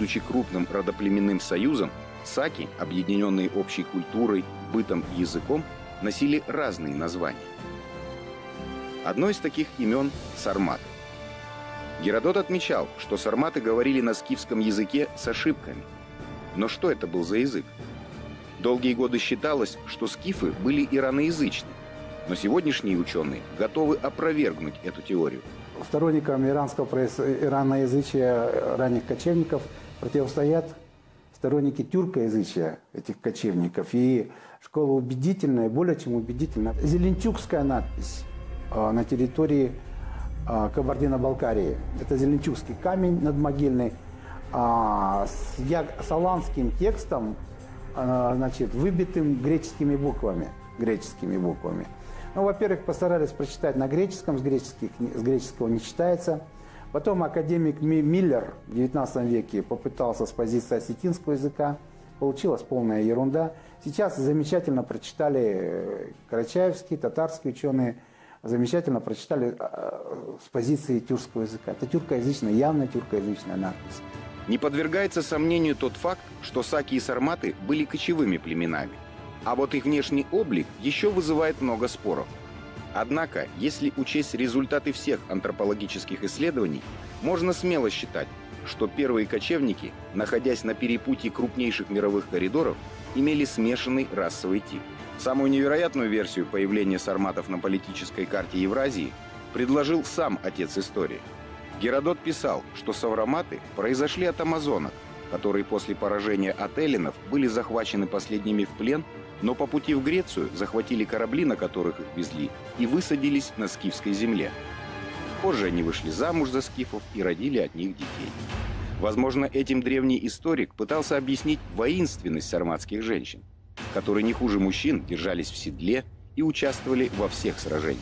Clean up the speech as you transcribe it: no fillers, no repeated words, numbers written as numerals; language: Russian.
будучи крупным родоплеменным союзом, саки, объединенные общей культурой, бытом и языком, носили разные названия. Одно из таких имен – сарматы. Геродот отмечал, что сарматы говорили на скифском языке с ошибками. Но что это был за язык? Долгие годы считалось, что скифы были ираноязычны, но сегодняшние ученые готовы опровергнуть эту теорию. Сторонникам ираноязычия ранних кочевников противостоят сторонники тюркоязычия этих кочевников. И школа убедительная, более чем убедительная. Зеленчукская надпись на территории Кабардино-Балкарии. Это зеленчукский камень надмогильный с аланским текстом, значит, выбитым греческими буквами. Ну, во-первых, постарались прочитать на греческом, с греческого не читается. Потом академик Миллер в XIX веке попытался с позиции осетинского языка. Получилась полная ерунда. Сейчас замечательно прочитали карачаевские, татарские ученые, замечательно прочитали с позиции тюркского языка. Это тюркоязычная, явно тюркоязычная надпись. Не подвергается сомнению тот факт, что саки и сарматы были кочевыми племенами. А вот их внешний облик еще вызывает много споров. Однако, если учесть результаты всех антропологических исследований, можно смело считать, что первые кочевники, находясь на перепутье крупнейших мировых коридоров, имели смешанный расовый тип. Самую невероятную версию появления сарматов на политической карте Евразии предложил сам отец истории. Геродот писал, что савроматы произошли от амазонок, которые после поражения от эллинов были захвачены последними в плен, но по пути в Грецию захватили корабли, на которых их везли, и высадились на скифской земле. Позже они вышли замуж за скифов и родили от них детей. Возможно, этим древний историк пытался объяснить воинственность сарматских женщин, которые не хуже мужчин держались в седле и участвовали во всех сражениях.